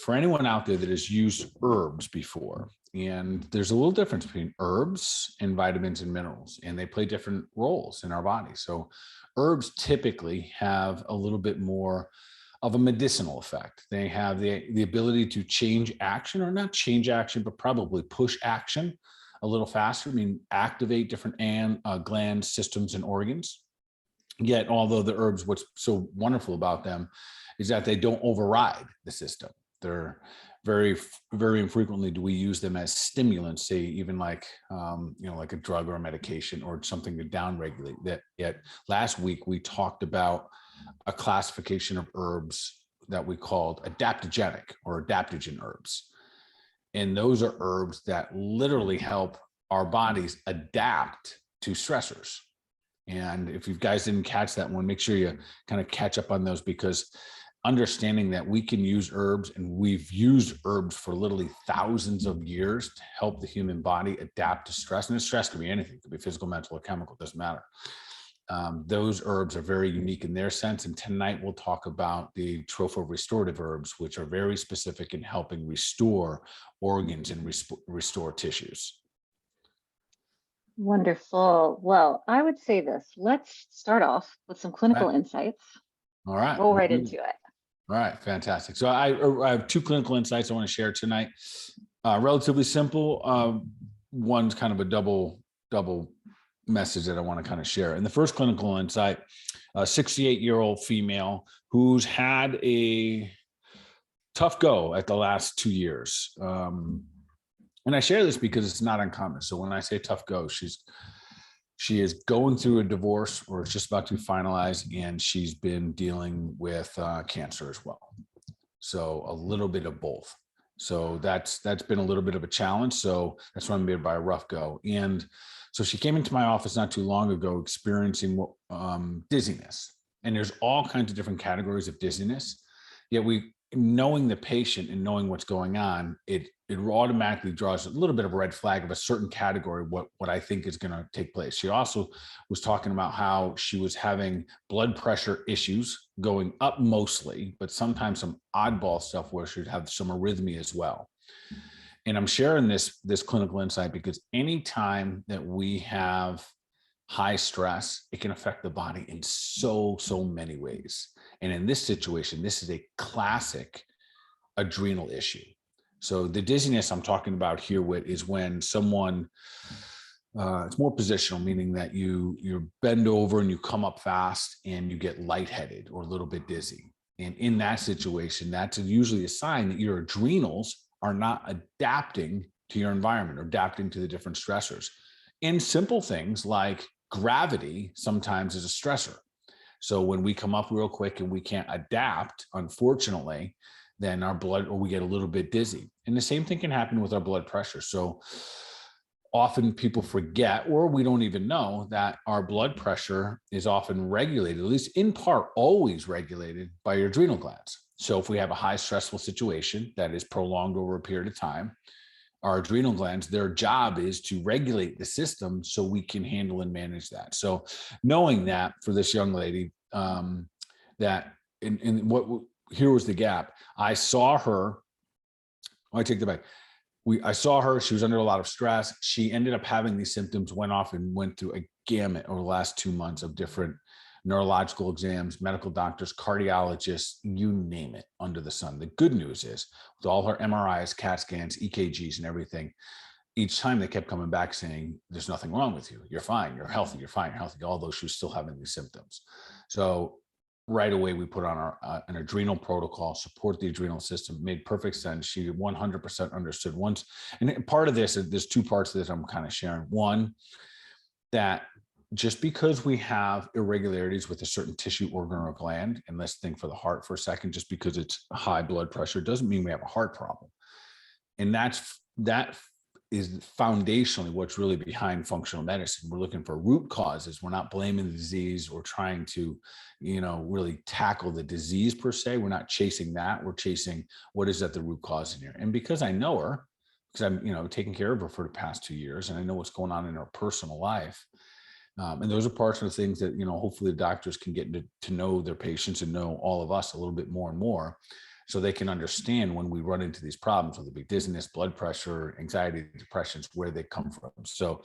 for anyone out there that has used herbs before, and there's a little difference between herbs and vitamins and minerals, and they play different roles in our body. So herbs typically have a little bit more of a medicinal effect. They have the ability to change action, or not change action, but probably push action a little faster. I mean, activate different glands, systems, and organs. Yet, although the herbs, what's so wonderful about them is that they don't override the system. They're very infrequently do we use them as stimulants, say even like, like a drug or a medication or something to downregulate that. Yet last week we talked about a classification of herbs that we called adaptogenic or adaptogen herbs. And those are herbs that literally help our bodies adapt to stressors. And if you guys didn't catch that one, make sure you kind of catch up on those, because understanding that we can use herbs, and we've used herbs for literally thousands of years to help the human body adapt to stress. And stress can be anything, it could be physical, mental, or chemical, it doesn't matter. Those herbs are very unique in their sense. And tonight we'll talk about the Trophorestorative Herbs, which are very specific in helping restore organs and restore tissues. Wonderful. Well, I would say this. Let's start off with some clinical insights. All right. Roll right into it. All right. Fantastic. So I have two clinical insights I want to share tonight. Relatively simple. One's kind of a double message that I want to kind of share. And the first clinical insight, a 68-year-old female who's had a tough go at the last 2 years. And I share this because it's not uncommon. So when I say tough go, she is going through a divorce, or it's just about to finalize, and she's been dealing with cancer as well. So a little bit of both. So that's been a little bit of a challenge. So that's why I'm made by a rough go. And so she came into my office not too long ago experiencing dizziness. And there's all kinds of different categories of dizziness. Yet knowing the patient and knowing what's going on, it automatically draws a little bit of a red flag of a certain category, what I think is going to take place. She also was talking about how she was having blood pressure issues going up mostly, but sometimes some oddball stuff where she'd have some arrhythmia as well. And I'm sharing this clinical insight because anytime that we have high stress, it can affect the body in so many ways. And in this situation, this is a classic adrenal issue. So the dizziness I'm talking about here is when someone, it's more positional, meaning that you bend over and you come up fast and you get lightheaded or a little bit dizzy. And in that situation, that's usually a sign that your adrenals are not adapting to your environment or adapting to the different stressors. And simple things like gravity sometimes is a stressor. So when we come up real quick and we can't adapt, unfortunately, then our blood, or we get a little bit dizzy. And the same thing can happen with our blood pressure. So often people forget, or we don't even know, that our blood pressure is often regulated, at least in part, always regulated by your adrenal glands. So if we have a high stressful situation that is prolonged over a period of time, our adrenal glands, their job is to regulate the system so we can handle and manage that. So knowing that for this young lady, that here was the gap. I saw her, I take that back. I saw her, she was under a lot of stress. She ended up having these symptoms, went off and went through a gamut over the last 2 months of different neurological exams, medical doctors, cardiologists, you name it under the sun. The good news is with all her MRIs, CAT scans, EKGs and everything, each time they kept coming back saying, there's nothing wrong with you. You're fine. You're healthy. You're fine. You're healthy. Although she was still having these symptoms. So right away, we put on an adrenal protocol, support the adrenal system, made perfect sense. She 100% understood once. And part of this, there's two parts of this I'm kind of sharing. One, that just because we have irregularities with a certain tissue, organ, or gland, and let's think for the heart for a second, just because it's high blood pressure doesn't mean we have a heart problem. And that is foundationally what's really behind functional medicine. We're looking for root causes. We're not blaming the disease. We're trying to, really tackle the disease per se. We're not chasing that. We're chasing what is at the root cause in here. And because I know her, because I'm, taking care of her for the past 2 years, and I know what's going on in her personal life. And those are parts of the things that, hopefully the doctors can get to know their patients and know all of us a little bit more and more. so they can understand when we run into these problems, whether it be dizziness, blood pressure, anxiety, depressions, where they come from. So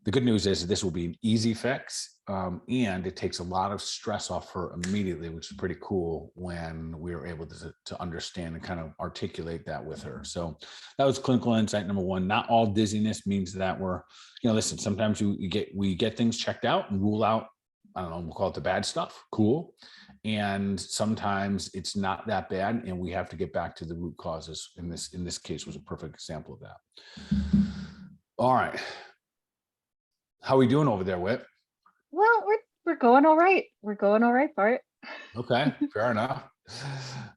the good news is this will be an easy fix, and it takes a lot of stress off her immediately, which is pretty cool when we were able to understand and kind of articulate that with her. So that was clinical insight number one. Not all dizziness means that we're, listen, sometimes we get things checked out and rule out, I don't know, we'll call it the bad stuff. Cool. And sometimes it's not that bad, and we have to get back to the root causes. In this case was a perfect example of that. All right. How are we doing over there, Whit? Well, we're going all right. We're going all right, Bart. Okay, fair enough.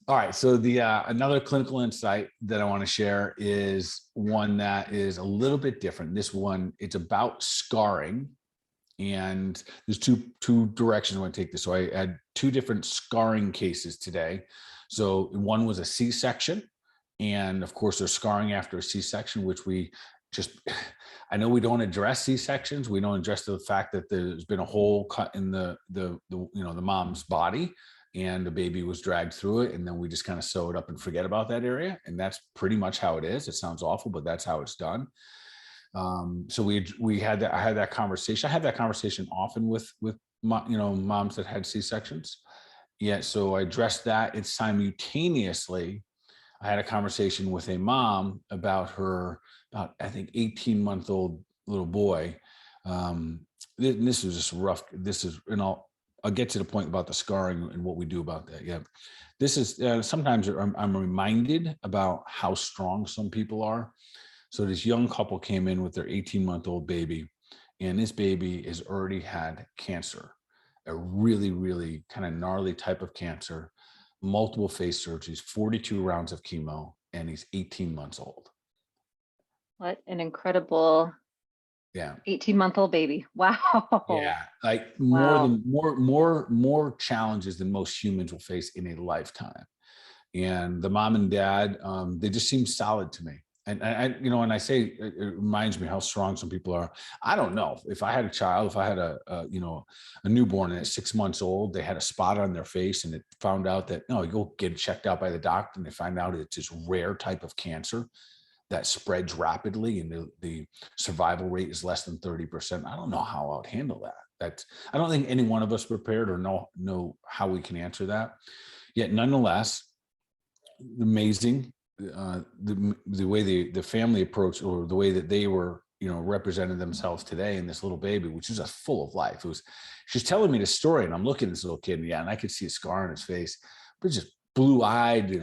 All right. So the another clinical insight that I want to share is one that is a little bit different. This one, it's about scarring. And there's two directions I want to take this. So I had two different scarring cases today. So one was a C-section. And of course, there's scarring after a C-section, which I know we don't address C-sections. We don't address the fact that there's been a hole cut in the mom's body and the baby was dragged through it. And then we just kind of sew it up and forget about that area. And that's pretty much how it is. It sounds awful, but that's how it's done. So I had that conversation. I had that conversation often with moms that had C-sections. Yeah. So I addressed that. It's simultaneously, I had a conversation with a mom about I think 18-month-old little boy. This was just rough. I'll get to the point about the scarring and what we do about that. Yeah. This is sometimes I'm reminded about how strong some people are. So this young couple came in with their 18-month-old baby, and this baby has already had cancer, a really, really kind of gnarly type of cancer, multiple face surgeries, 42 rounds of chemo, and he's 18 months old. What an incredible 18-month-old baby. Wow. Yeah. Like more challenges than most humans will face in a lifetime. And the mom and dad, they just seem solid to me. And I say it reminds me how strong some people are. I don't know if I had a child, if I had a newborn and at 6 months old, they had a spot on their face and it found out that, you go get checked out by the doctor and they find out it's this rare type of cancer that spreads rapidly and the survival rate is less than 30%. I don't know how I would handle that. I don't think any one of us prepared or know how we can answer that. Yet nonetheless, amazing. The way the family approached, or the way that they were, represented themselves today in this little baby, which is just full of life. She's telling me the story, and I'm looking at this little kid, and I could see a scar on his face, but just blue-eyed,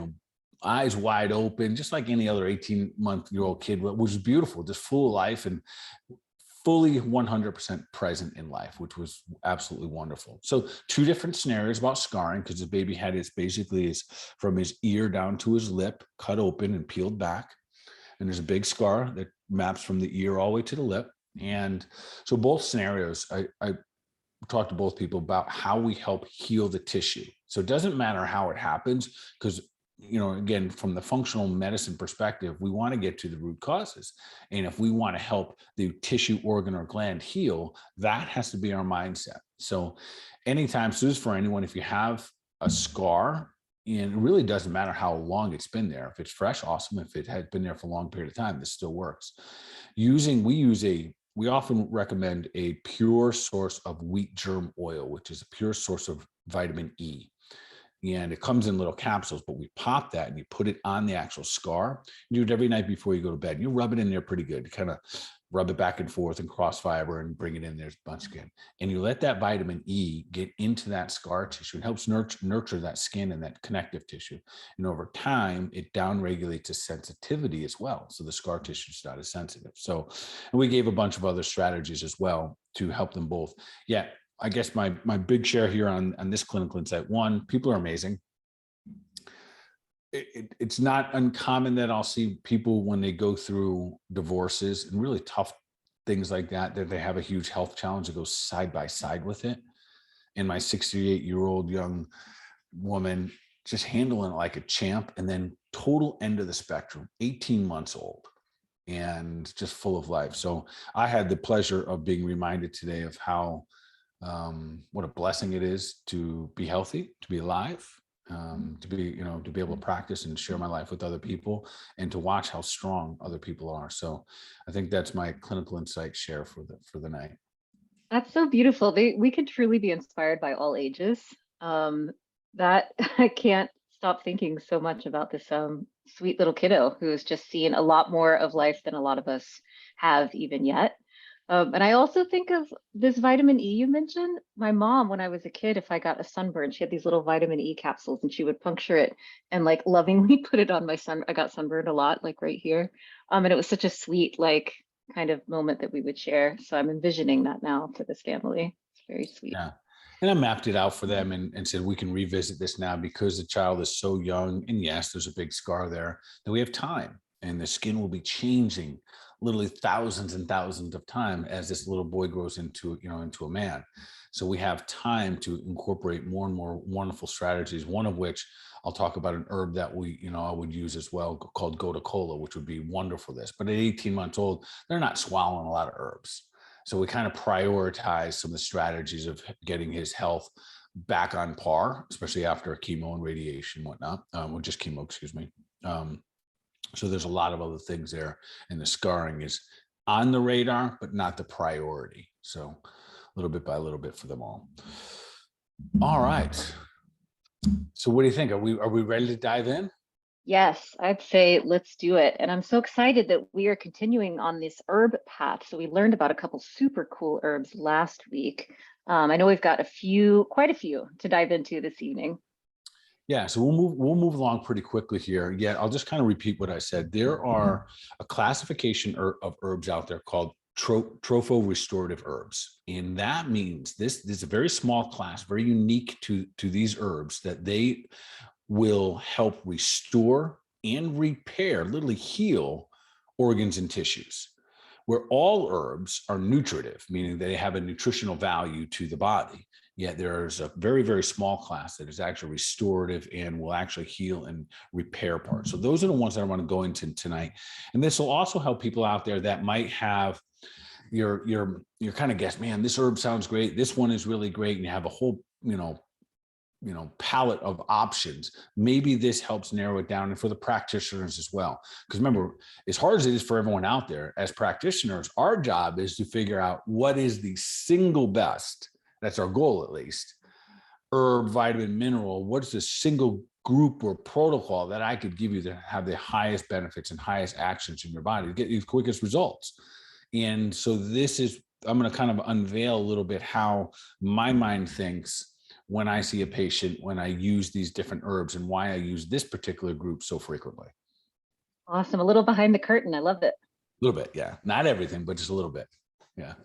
eyes wide open, just like any other 18-month-old kid, which is beautiful, just full of life and fully 100% present in life, which was absolutely wonderful. So two different scenarios about scarring, because the baby had basically from his ear down to his lip cut open and peeled back. And there's a big scar that maps from the ear all the way to the lip. And so both scenarios, I talked to both people about how we help heal the tissue. So it doesn't matter how it happens, because again, from the functional medicine perspective, we want to get to the root causes. And if we want to help the tissue, organ, or gland heal, that has to be our mindset. So anytime, so this is for anyone, if you have a scar, and it really doesn't matter how long it's been there. If it's fresh, awesome. If it has been there for a long period of time, this still works. We often recommend a pure source of wheat germ oil, which is a pure source of vitamin E. And it comes in little capsules, but we pop that and you put it on the actual scar. You do it every night before you go to bed. You rub it in there pretty good. You kind of rub it back and forth and cross fiber and bring it in there a bunch again. And you let that vitamin E get into that scar tissue. It helps nurture that skin and that connective tissue. And over time, it downregulates its sensitivity as well. So the scar tissue is not as sensitive. So, and we gave a bunch of other strategies as well to help them both. Yeah. I guess my big share here on this clinical insight. One, people are amazing. It's not uncommon that I'll see people when they go through divorces and really tough things like that they have a huge health challenge that goes side by side with it. And my 68-year-old young woman just handling it like a champ, and then total end of the spectrum, 18 months old and just full of life. So I had the pleasure of being reminded today of how what a blessing it is to be healthy, to be alive, to be, to be able to practice and share my life with other people and to watch how strong other people are. So I think that's my clinical insight share for the night. That's so beautiful. We could truly be inspired by all ages. Um, that I can't stop thinking so much about this sweet little kiddo who's just seen a lot more of life than a lot of us have even yet. And I also think of this vitamin E you mentioned. My mom, when I was a kid, if I got a sunburn, she had these little vitamin E capsules and she would puncture it and like lovingly put it on my sun. I got sunburned a lot, like right here. And it was such a sweet, like kind of moment that we would share. So I'm envisioning that now for this family. It's very sweet. Yeah. And I mapped it out for them and said, we can revisit this now because the child is so young. And yes, there's a big scar there, that we have time and the skin will be changing literally thousands and thousands of times as this little boy grows into, into a man. So we have time to incorporate more and more wonderful strategies, one of which I'll talk about an herb that I would use as well called Gotu Kola, which would be wonderful for this. But at 18 months old, they're not swallowing a lot of herbs. So we kind of prioritize some of the strategies of getting his health back on par, especially after chemo and radiation, whatnot, or just chemo, excuse me. So there's a lot of other things there, and the scarring is on the radar, but not the priority. So a little bit by a little bit for them all. All right. So what do you think? Are we ready to dive in? Yes, I'd say let's do it. And I'm so excited that we are continuing on this herb path. So we learned about a couple super cool herbs last week. I know we've got quite a few to dive into this evening. Yeah, so we'll move along pretty quickly here. Yeah, I'll just kind of repeat what I said. There are a classification of herbs out there called Trophorestorative Herbs, and that means this is a very small class, very unique to these herbs, that they will help restore and repair, literally heal organs and tissues. Where all herbs are nutritive, meaning they have a nutritional value to the body. Yet there's a very, very small class that is actually restorative and will actually heal and repair parts. So those are the ones that I want to go into tonight. And this will also help people out there that might have your kind of guess, man, this herb sounds great. This one is really great. And you have a whole, palette of options. Maybe this helps narrow it down, and for the practitioners as well. Because remember, as hard as it is for everyone out there, as practitioners, our job is to figure out what is the single best, that's our goal at least, herb, vitamin, mineral, what's the single group or protocol that I could give you that have the highest benefits and highest actions in your body to get you the quickest results. And so I'm going to kind of unveil a little bit how my mind thinks when I see a patient, when I use these different herbs, and why I use this particular group so frequently. Awesome. A little behind the curtain. I love it. A little bit, yeah. Not everything, but just a little bit. Yeah.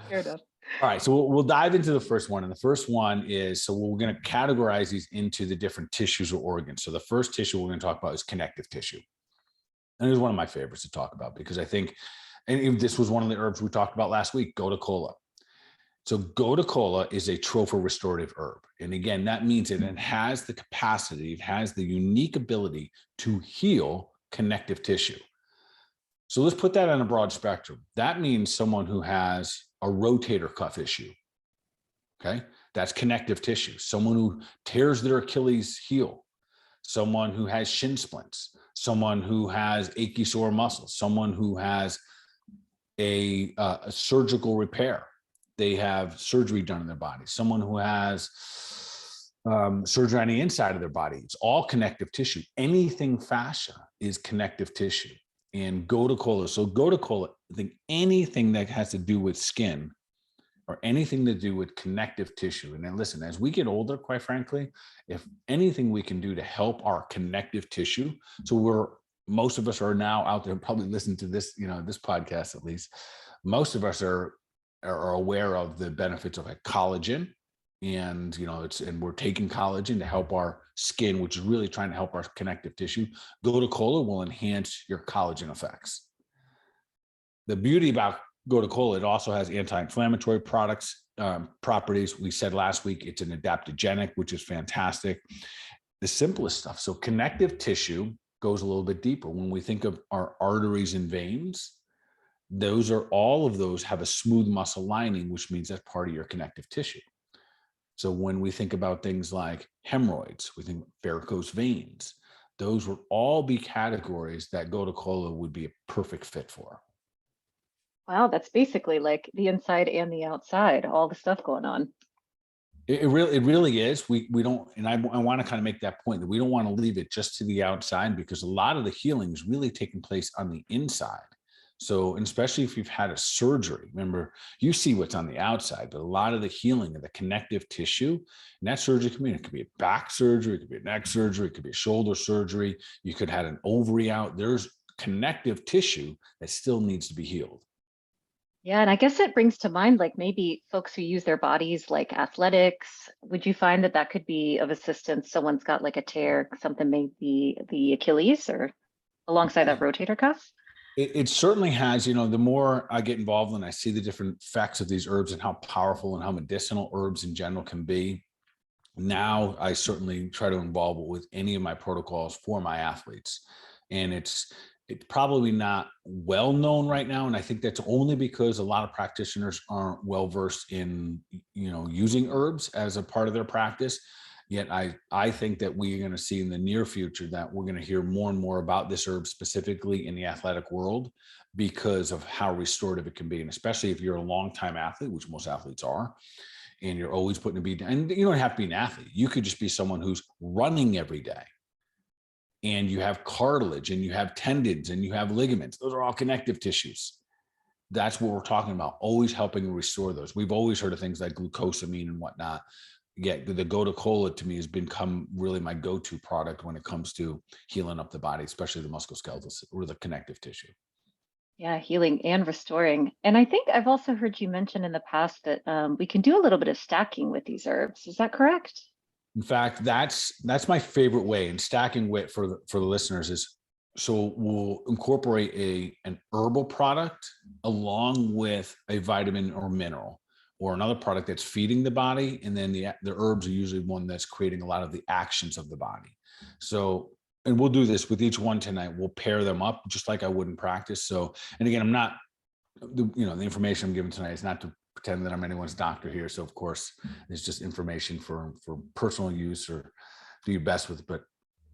Fair enough. All right, so we'll dive into the first one. And the first one is, so we're going to categorize these into the different tissues or organs. So the first tissue we're going to talk about is connective tissue. And it's one of my favorites to talk about because I think, and this was one of the herbs we talked about last week, Gotu Kola. So Gotu Kola is a trophorestorative herb. And again, that means that it has the capacity, it has the unique ability to heal connective tissue. So let's put that on a broad spectrum. That means someone who has a rotator cuff issue. Okay. That's connective tissue. Someone who tears their Achilles heel, someone who has shin splints, someone who has achy sore muscles, someone who has a surgical repair. They have surgery done in their body. Someone who has surgery on the inside of their body. It's all connective tissue. Anything fascia is connective tissue. And Gotu Kola. So Gotu Kola, I think anything that has to do with skin or anything to do with connective tissue. And then listen, as we get older, quite frankly, if anything we can do to help our connective tissue. So most of us are now out there probably listening to this, this podcast, at least. Most of us are aware of the benefits of collagen, and and we're taking collagen to help our skin, which is really trying to help our connective tissue. Gotu Kola will enhance your collagen effects. The beauty about Gotu Kola, it also has anti-inflammatory properties. We said last week it's an adaptogenic, which is fantastic. The simplest stuff. So connective tissue goes a little bit deeper. When we think of our arteries and veins, all of those have a smooth muscle lining, which means that's part of your connective tissue. So when we think about things like hemorrhoids, we think varicose veins, those would all be categories that gotu kola would be a perfect fit for. Wow, that's basically like the inside and the outside, all the stuff going on. It really is. We don't, and I want to kind of make that point that we don't want to leave it just to the outside, because a lot of the healing is really taking place on the inside. So, and especially if you've had a surgery, remember, you see what's on the outside, but a lot of the healing of the connective tissue, and that surgery can be, it could be a back surgery, it could be a neck surgery, it could be a shoulder surgery. You could have had an ovary out. There's connective tissue that still needs to be healed. Yeah, and I guess it brings to mind like maybe folks who use their bodies like athletics. Would you find that that could be of assistance? Someone's got like a tear, something maybe the Achilles or alongside that rotator cuff? It certainly has, the more I get involved and I see the different effects of these herbs and how powerful and how medicinal herbs in general can be. Now I certainly try to involve it with any of my protocols for my athletes. And it's probably not well known right now. And I think that's only because a lot of practitioners aren't well versed in, using herbs as a part of their practice. Yet I think that we're going to see in the near future that we're going to hear more and more about this herb specifically in the athletic world because of how restorative it can be. And especially if you're a longtime athlete, which most athletes are, and you're always putting a beat, and you don't have to be an athlete. You could just be someone who's running every day and you have cartilage and you have tendons and you have ligaments. Those are all connective tissues. That's what we're talking about, always helping restore those. We've always heard of things like glucosamine and whatnot. Yeah, the gotu kola to me has become really my go-to product when it comes to healing up the body, especially the musculoskeletal or the connective tissue. Yeah, healing and restoring. And I think I've also heard you mention in the past that we can do a little bit of stacking with these herbs. Is that correct? In fact, that's my favorite way. And stacking wit for the listeners is, so we'll incorporate an herbal product along with a vitamin or mineral or another product that's feeding the body, and then the herbs are usually one that's creating a lot of the actions of the body. So, and we'll do this with each one tonight. We'll pair them up just like I would in practice. So, and again, I'm not the information I'm giving tonight is not to pretend that I'm anyone's doctor here. So of course, it's just information for personal use, or do your best with, but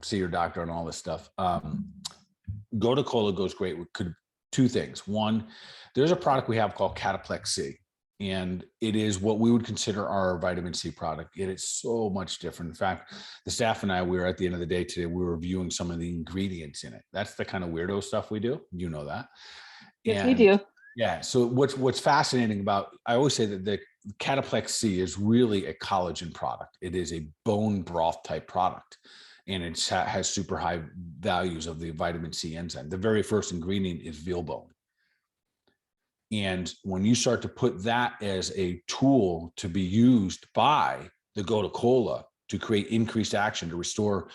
see your doctor and all this stuff. Gotu kola goes great with two things. One, there's a product we have called Cataplex C, and it is what we would consider our vitamin C product. It is so much different. In fact, the staff and I, we were at the end of the day today, we were reviewing some of the ingredients in it. That's the kind of weirdo stuff we do. You know that. Yes, we And do. yeah. So what's fascinating about, I always say that the Cataplex C is really a collagen product. It is a bone broth type product, and it has super high values of the vitamin C enzyme. The very first ingredient is veal bone. And when you start to put that as a tool to be used by the gotu kola to create increased action to restore,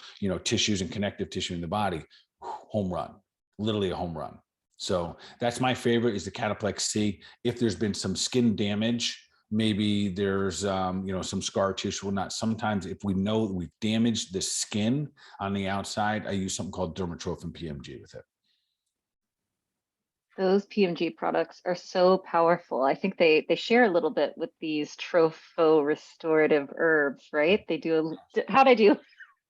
tissues and connective tissue in the body, home run, literally a home run. So that's my favorite, is the Cataplex C. If there's been some skin damage, maybe there's some scar tissue or not. Sometimes if we know that we've damaged the skin on the outside, I use something called dermatrophin PMG with it. Those PMG products are so powerful. I think they share a little bit with these trophorestorative herbs, right? They do how'd I do?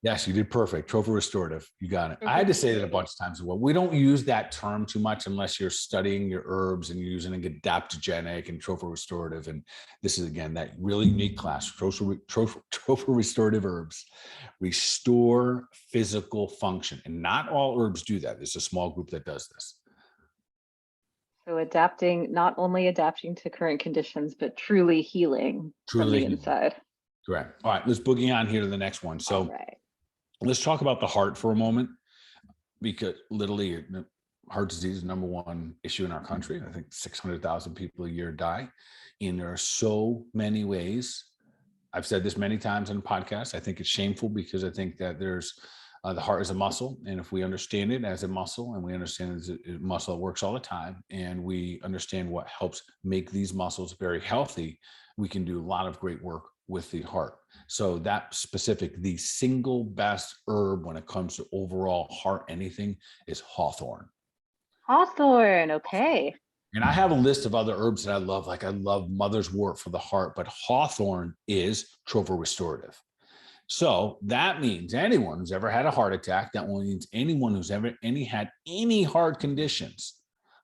Yes, you did perfect. Trophorestorative. You got it. I had to say that a Trophorestorative. bunch of times as well. We don't use that term too much unless you're studying your herbs and you're using adaptogenic and trophorestorative. And this is, again, that really unique class, trophorestorative herbs. Restore physical function. And not all herbs do that. There's a small group that does this. So adapting, not only adapting to current conditions, but truly healing from Truly the healing. inside. Correct. All right, let's boogie on here to the next one. So All right. let's talk about the heart for a moment, because literally heart disease is the number one issue in our country. I think 600,000 people a year die. And there are so many ways. I've said this many times on podcasts. I think it's shameful because I think that there's the heart is a muscle. And if we understand it as a muscle, and we understand it's a muscle that works all the time, and we understand what helps make these muscles very healthy, we can do a lot of great work with the heart. So that specific, the single best herb when it comes to overall heart anything is hawthorn. Hawthorn. Okay. And I have a list of other herbs that I love. Like I love mother's wort for the heart, but hawthorn is trophorestorative. So that means anyone who's ever had a heart attack, that means anyone who's ever had any heart conditions,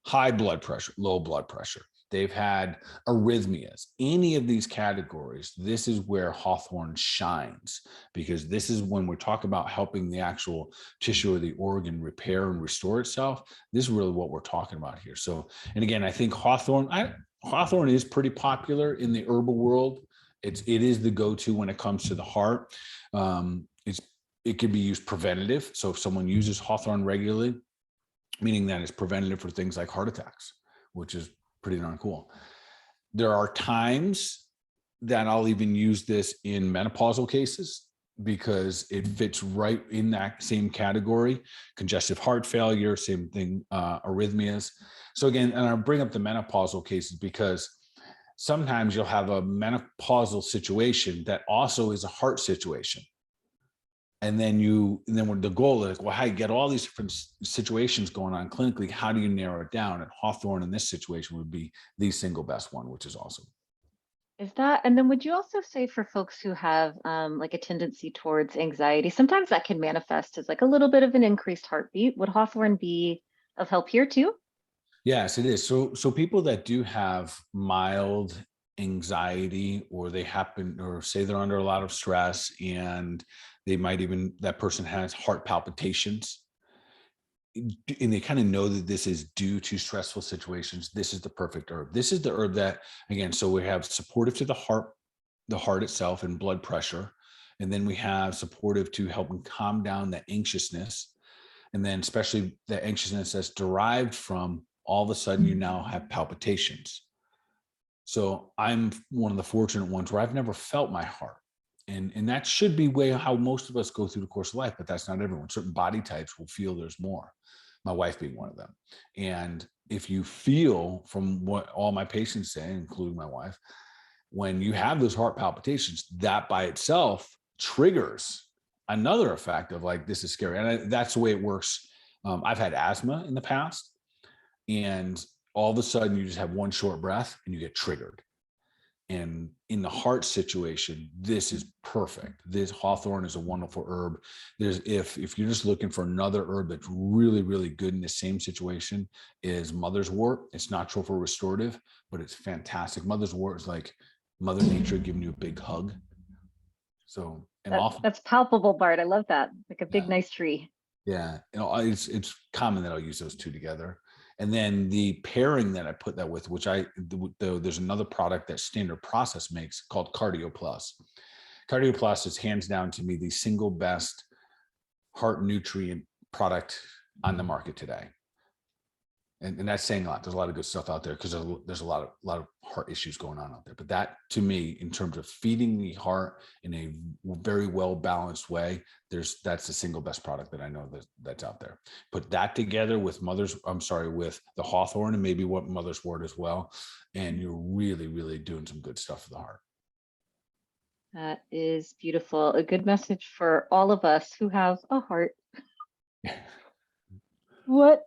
high blood pressure, low blood pressure, they've had arrhythmias, any of these categories, this is where hawthorn shines, because this is when we're talking about helping the actual tissue or the organ repair and restore itself. This is really what we're talking about here. So, and again, I think hawthorn is pretty popular in the herbal world. It is the go-to when it comes to the heart. It can be used preventative. So if someone uses hawthorn regularly, meaning that it's preventative for things like heart attacks, which is pretty darn cool. There are times that I'll even use this in menopausal cases because it fits right in that same category. Congestive heart failure, same thing, arrhythmias. So again, and I bring up the menopausal cases because sometimes you'll have a menopausal situation that also is a heart situation. And then when the goal is, well, how you get all these different situations going on clinically, how do you narrow it down? And hawthorn in this situation would be the single best one, which is awesome. And then would you also say for folks who have like a tendency towards anxiety, sometimes that can manifest as like a little bit of an increased heartbeat. Would hawthorn be of help here too? Yes, it is. So people that do have mild anxiety, or or say they're under a lot of stress, and that person has heart palpitations, and they kind of know that this is due to stressful situations, this is the perfect herb. This is the herb that, again, so we have supportive to the heart itself and blood pressure. And then we have supportive to helping calm down the anxiousness. And then especially the anxiousness that's derived from all of a sudden you now have palpitations. So I'm one of the fortunate ones where I've never felt my heart. And that should be how most of us go through the course of life, but that's not everyone. Certain body types will feel there's more, my wife being one of them. And if you feel, from what all my patients say, including my wife, when you have those heart palpitations, that by itself triggers another effect of like, this is scary. And that's the way it works. I've had asthma in the past, and all of a sudden you just have one short breath and you get triggered. And in the heart situation, this is perfect. This hawthorn is a wonderful herb. If you're just looking for another herb that's really, really good in the same situation, is mother's wort. It's not trophorestorative, but it's fantastic. Mother's wort is like Mother Nature giving you a big hug. So, and That's palpable, Bart. I love that. Like a big, nice tree. Yeah, it's common that I'll use those two together. And then the pairing that I put that with, which there's another product that Standard Process makes called Cardio Plus. Cardio Plus is hands down to me the single best heart nutrient product on the market today. And that's saying a lot. There's a lot of good stuff out there because there's a lot of heart issues going on out there. But that, to me, in terms of feeding the heart in a very well balanced way, that's the single best product that I know that's out there. Put that together with with the hawthorn and maybe what mother's wort as well, and you're really, really doing some good stuff for the heart. That is beautiful. A good message for all of us who have a heart. What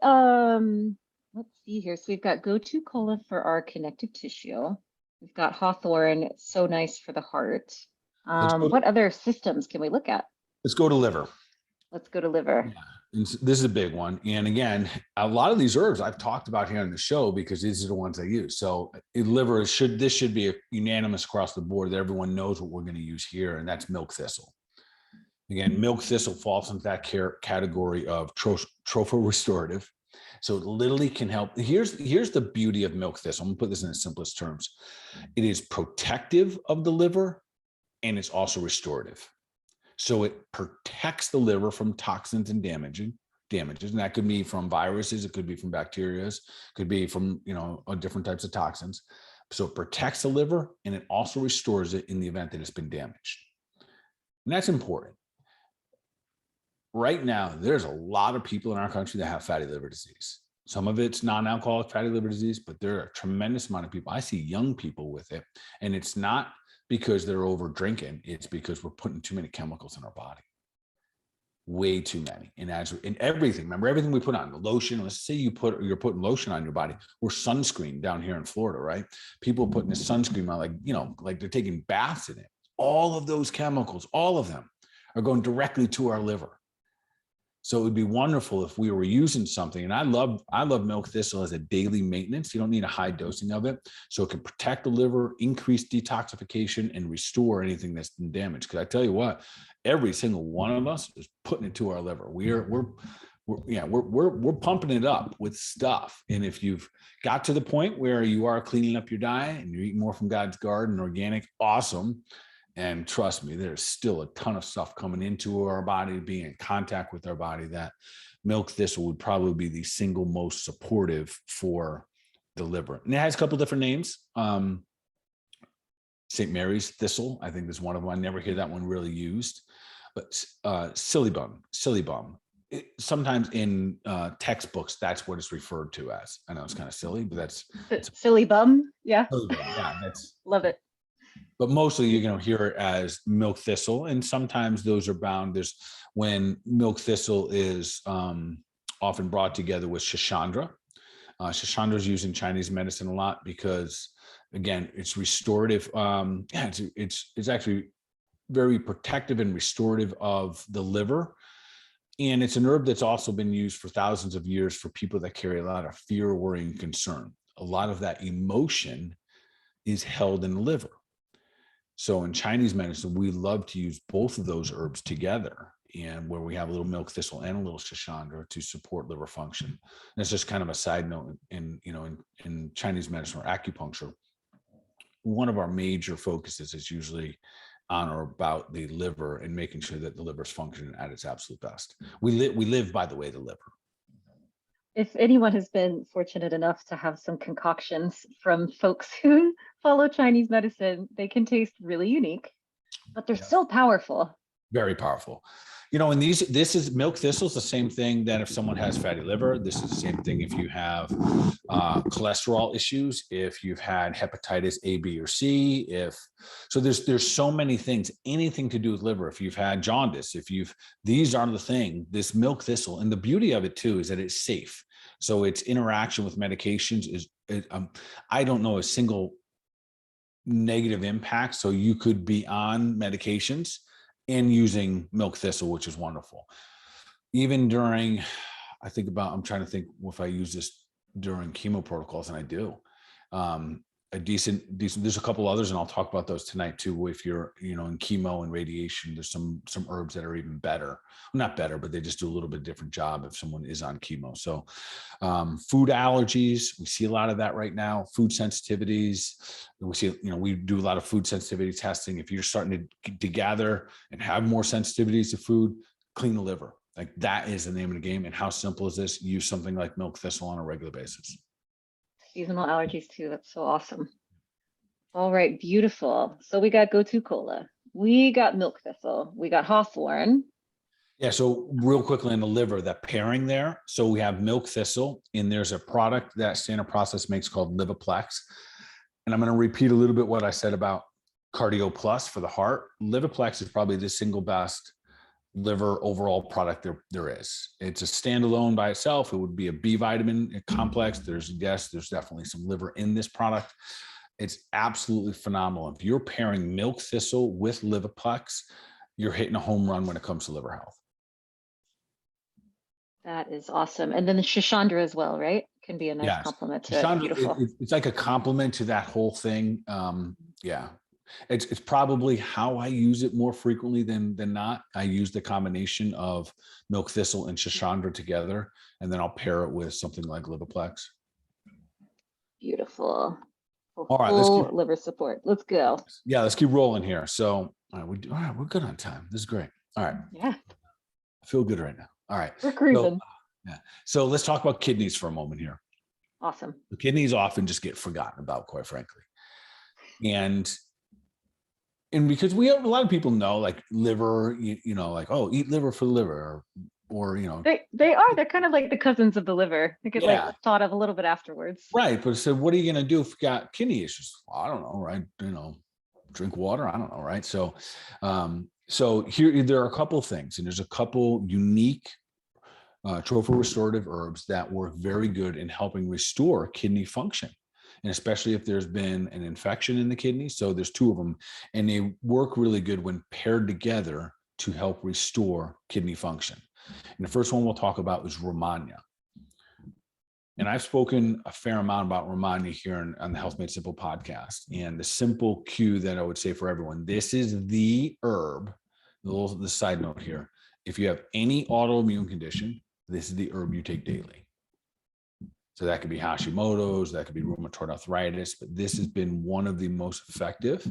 let's see here. So we've got go-to cola for our connective tissue. We've got hawthorn, so nice for the heart. What other systems can we look at? Let's go to liver. Let's go to liver. Yeah. This is a big one. And again, a lot of these herbs I've talked about here on the show because these are the ones I use. So liver should be a unanimous across the board that everyone knows what we're going to use here, and that's milk thistle. Again, milk thistle falls into that category of trophorestorative. So it literally can help. Here's the beauty of milk thistle. I'm gonna put this in the simplest terms. It is protective of the liver, and it's also restorative. So it protects the liver from toxins and damages. And that could be from viruses, it could be from bacteria, could be from different types of toxins. So it protects the liver, and it also restores it in the event that it's been damaged. And that's important. Right now, there's a lot of people in our country that have fatty liver disease. Some of it's non-alcoholic fatty liver disease, but there are a tremendous amount of people. I see young people with it, and it's not because they're over drinking. It's because we're putting too many chemicals in our body. way too many. And as in everything, remember everything we put on, the lotion, let's say you're putting lotion on your body, or sunscreen down here in Florida, right? People are putting this sunscreen on, like, like they're taking baths in it. All of those chemicals, all of them are going directly to our liver. So it would be wonderful if we were using something. And I love milk thistle as a daily maintenance. You don't need a high dosing of it. So it can protect the liver, increase detoxification, and restore anything that's been damaged. Because I tell you what, every single one of us is putting it to our liver. We're pumping it up with stuff. And if you've got to the point where you are cleaning up your diet and you're eating more from God's garden, organic, awesome. And trust me, there's still a ton of stuff coming into our body, being in contact with our body, that milk thistle would probably be the single most supportive for the liver. And it has a couple different names. St. Mary's thistle, I think, is one of them. I never hear that one really used. But silybum. Sometimes in textbooks, that's what it's referred to as. I know it's kind of silly, but that's silybum. Yeah. Yeah, that's love it. But mostly you're going to hear it as milk thistle. And sometimes those are bound. There's when milk thistle is often brought together with Shishandra. Shishandra is used in Chinese medicine a lot because, again, it's restorative. It's actually very protective and restorative of the liver. And it's an herb that's also been used for thousands of years for people that carry a lot of fear, worry, and concern. A lot of that emotion is held in the liver. So in Chinese medicine, we love to use both of those herbs together, and where we have a little milk thistle and a little Shishandra to support liver function. And it's just kind of a side note in Chinese medicine or acupuncture. One of our major focuses is usually on or about the liver and making sure that the liver is functioning at its absolute best. We live by the way, the liver. If anyone has been fortunate enough to have some concoctions from folks who follow Chinese medicine, they can taste really unique, but they're so powerful. Very powerful. And this is milk thistle is the same thing that if someone has fatty liver, this is the same thing if you have cholesterol issues, if you've had hepatitis A, B, or C, so there's so many things, anything to do with liver. If you've had jaundice, these are the thing, this milk thistle. And the beauty of it too is that it's safe. So its interaction with medications I don't know a single negative impact. So you could be on medications and using milk thistle, which is wonderful. Even during, I'm trying to think if I use this during chemo protocols, and I do. A decent, there's a couple others, and I'll talk about those tonight too. If you're, in chemo and radiation, there's some herbs that are even better. Not better, but they just do a little bit different job if someone is on chemo. So food allergies, we see a lot of that right now. Food sensitivities, we see, we do a lot of food sensitivity testing. If you're starting to gather and have more sensitivities to food, clean the liver. Like, that is the name of the game. And how simple is this? Use something like milk thistle on a regular basis. Seasonal allergies too. That's so awesome. All right, beautiful. So we got go-to cola. We got milk thistle. We got hawthorn. Yeah. So real quickly on the liver, that pairing there. So we have milk thistle, and there's a product that Standard Process makes called Liviplex. And I'm going to repeat a little bit what I said about Cardio Plus for the heart. Liviplex is probably the single best liver overall product there is. It's a standalone by itself. It would be a B vitamin complex. There's definitely some liver in this product. It's absolutely phenomenal. If you're pairing milk thistle with Liviplex, you're hitting a home run when it comes to liver health. That is awesome. And then the Shishandra as well, right? Can be a nice complement to it. Beautiful. It's like a complement to that whole thing. Yeah. It's probably how I use it more frequently than not. I use the combination of milk thistle and Shishandra together, and then I'll pair it with something like Liviplex. Beautiful. All right, let's keep liver support. Let's go. Yeah, let's keep rolling here. So all right, we're good on time. This is great. All right. Yeah. I feel good right now. All right. We're cruising. So let's talk about kidneys for a moment here. Awesome. The kidneys often just get forgotten about, quite frankly. And because a lot of people know, like, liver, like, oh, eat liver for the liver, or they're kind of like the cousins of the liver. They get like thought of a little bit afterwards. Right. But so what are you going to do if you got kidney issues? Well, I don't know. Right. Drink water. I don't know. Right. So So here, there are a couple of things, and there's a couple unique trophorestorative herbs that work very good in helping restore kidney function. And especially if there's been an infection in the kidney. So there's two of them, and they work really good when paired together to help restore kidney function. And the first one we'll talk about is Romania. And I've spoken a fair amount about Romania here on the Health Made Simple podcast. And the simple cue that I would say for everyone, this is the herb, the side note here. If you have any autoimmune condition, this is the herb you take daily. So that could be Hashimoto's, that could be rheumatoid arthritis, but this has been one of the most effective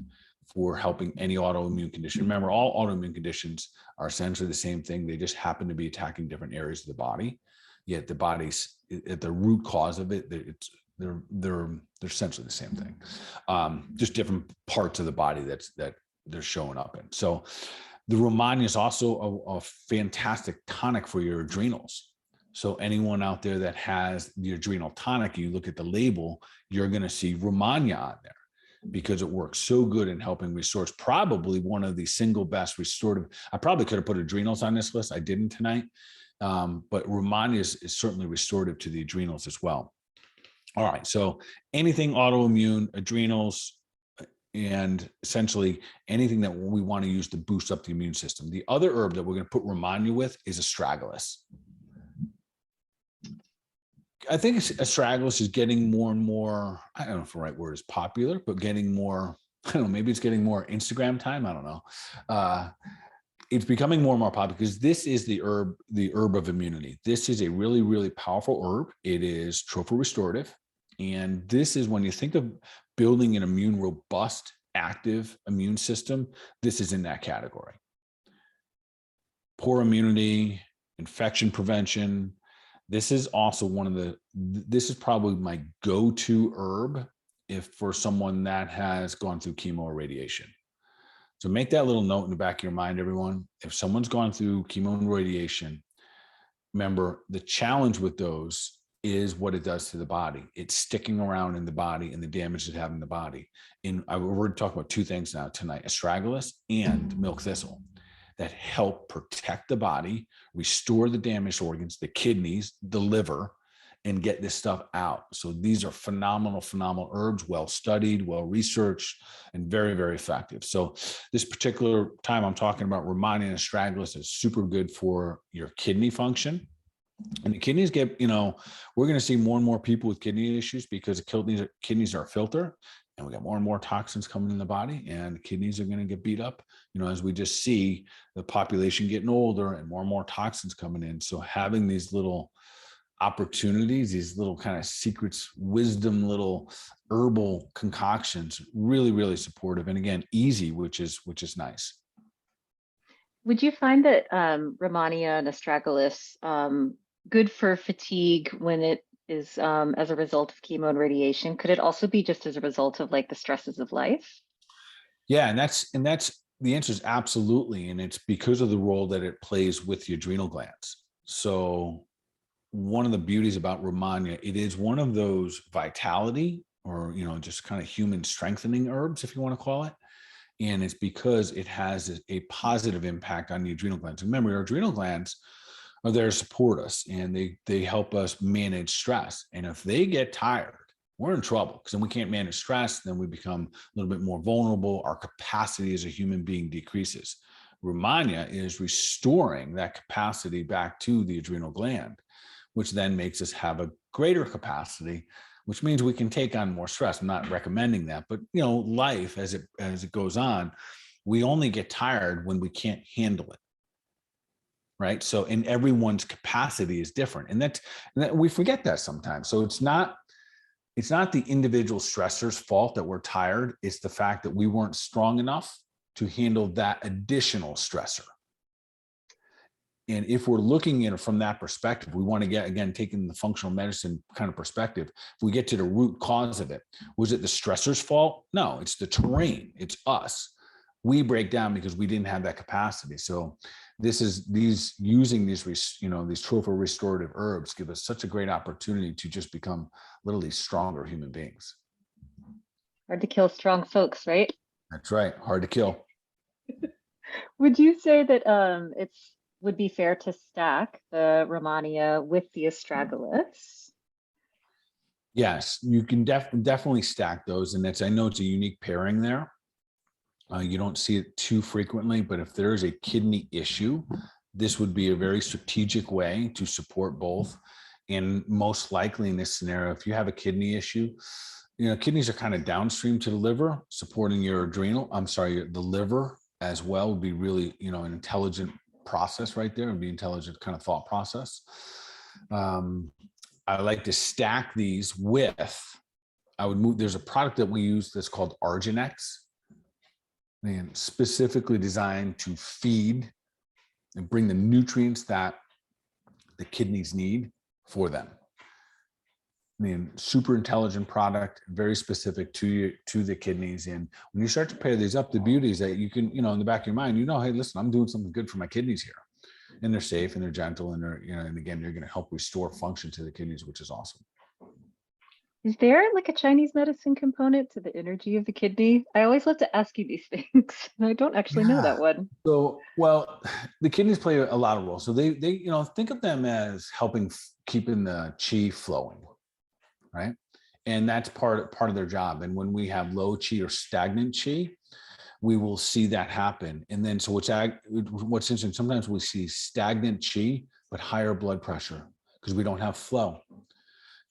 for helping any autoimmune condition. Remember, all autoimmune conditions are essentially the same thing. They just happen to be attacking different areas of the body. Yet the body's at the root cause of it, they're essentially the same thing. Just different parts of the body that they're showing up in. So the Romania is also a fantastic tonic for your adrenals. So anyone out there that has the adrenal tonic, you look at the label, you're going to see Romania on there because it works so good in helping restore. It's probably one of the single best restorative. I probably could have put adrenals on this list. I didn't tonight. But Romania is certainly restorative to the adrenals as well. All right. So anything autoimmune, adrenals, and essentially anything that we want to use to boost up the immune system. The other herb that we're going to put Romania with is astragalus. I think astragalus is getting more and more, I don't know if the right word is popular, but getting more, I don't know, maybe it's getting more Instagram time. I don't know. It's becoming more and more popular because this is the herb of immunity. This is a really, really powerful herb. It is trophorestorative. And this is when you think of building an immune robust, active immune system, this is in that category. Poor immunity, infection prevention. This is also this is probably my go-to herb if for someone that has gone through chemo or radiation. So make that little note in the back of your mind, everyone. If someone's gone through chemo and radiation, remember the challenge with those is what it does to the body. It's sticking around in the body and the damage it has in the body. And we're talking about two things now tonight, astragalus and milk thistle, that help protect the body, restore the damaged organs, the kidneys, the liver, and get this stuff out. So these are phenomenal herbs, well studied, well researched, and very, very effective. So this particular time I'm talking about Romania and astragalus is super good for your kidney function. And the kidneys get, we're going to see more and more people with kidney issues because the kidneys are a filter, and we got more and more toxins coming in the body, and kidneys are going to get beat up, as we just see the population getting older and more toxins coming in. So having these little opportunities, these little kind of secrets, wisdom, little herbal concoctions, really, really supportive. And again, easy, which is nice. Would you find that Romania and astragalus good for fatigue when it is as a result of chemo and radiation? Could it also be just as a result of like the stresses of life? Yeah, and that's the answer is absolutely. And it's because of the role that it plays with the adrenal glands. So one of the beauties about Romania, it is one of those vitality or, just kind of human strengthening herbs, if you want to call it. And it's because it has a positive impact on the adrenal glands. Remember, our adrenal glands are there to support us, and they help us manage stress. And if they get tired, we're in trouble because then we can't manage stress. Then we become a little bit more vulnerable. Our capacity as a human being decreases. Romania is restoring that capacity back to the adrenal gland, which then makes us have a greater capacity, which means we can take on more stress. I'm not recommending that, but life as it goes on, we only get tired when we can't handle it. Right. So, and everyone's capacity is different. And that we forget that sometimes. So it's not the individual stressor's fault that we're tired. It's the fact that we weren't strong enough to handle that additional stressor. And if we're looking at it from that perspective, we want to get, again, taking the functional medicine kind of perspective, if we get to the root cause of it, was it the stressor's fault? No, it's the terrain. It's us. We break down because we didn't have that capacity. So using these trophorestorative herbs give us such a great opportunity to just become literally stronger human beings. Hard to kill strong folks, right? That's right. Hard to kill. Would you say that it's would be fair to stack the Romania with the astragalus? Yes, you can definitely stack those, and I know it's a unique pairing there. You don't see it too frequently, but if there is a kidney issue, this would be a very strategic way to support both. And most likely in this scenario, if you have a kidney issue, kidneys are kind of downstream to the liver, supporting your the liver as well would be really, an intelligent process right there. It would be intelligent kind of thought process. I like to stack these there's a product that we use that's called Arginex, and specifically designed to feed and bring the nutrients that the kidneys need for them. Super intelligent product, very specific to the kidneys. And when you start to pair these up, the beauty is that you can, in the back of your mind, hey, listen, I'm doing something good for my kidneys here. And they're safe and they're gentle and they're, and again, you're going to help restore function to the kidneys, which is awesome. Is there like a Chinese medicine component to the energy of the kidney? I always love to ask you these things, and I don't actually know that one. So, well, the kidneys play a lot of roles. So they think of them as helping keeping the qi flowing, right? And that's part of their job. And when we have low qi or stagnant qi, we will see that happen. And then, so what's interesting, sometimes we see stagnant qi, but higher blood pressure because we don't have flow.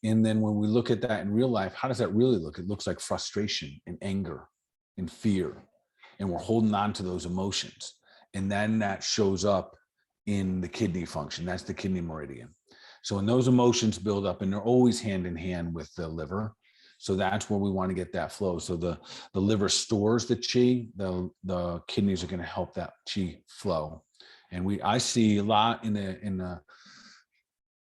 And then when we look at that in real life, how does that really look? It looks like frustration and anger and fear. And we're holding on to those emotions. And then that shows up in the kidney function. That's the kidney meridian. So when those emotions build up, and they're always hand in hand with the liver. So that's where we want to get that flow. So the liver stores the qi, the kidneys are going to help that qi flow. And I see a lot in the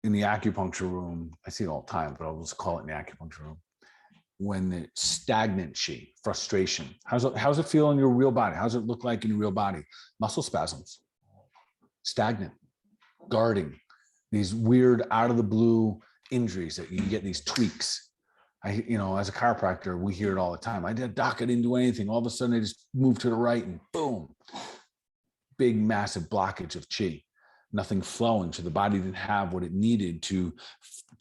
acupuncture room. I see it all the time, but I'll just call it in the acupuncture room. When the stagnant qi, frustration, how's it feel in your real body? How's it look like in your real body? Muscle spasms, stagnant, guarding, these weird out of the blue injuries that you get, these tweaks. As a chiropractor, we hear it all the time. Doc, I didn't do anything. All of a sudden I just moved to the right and boom, big, massive blockage of qi. Nothing flowing. So the body didn't have what it needed to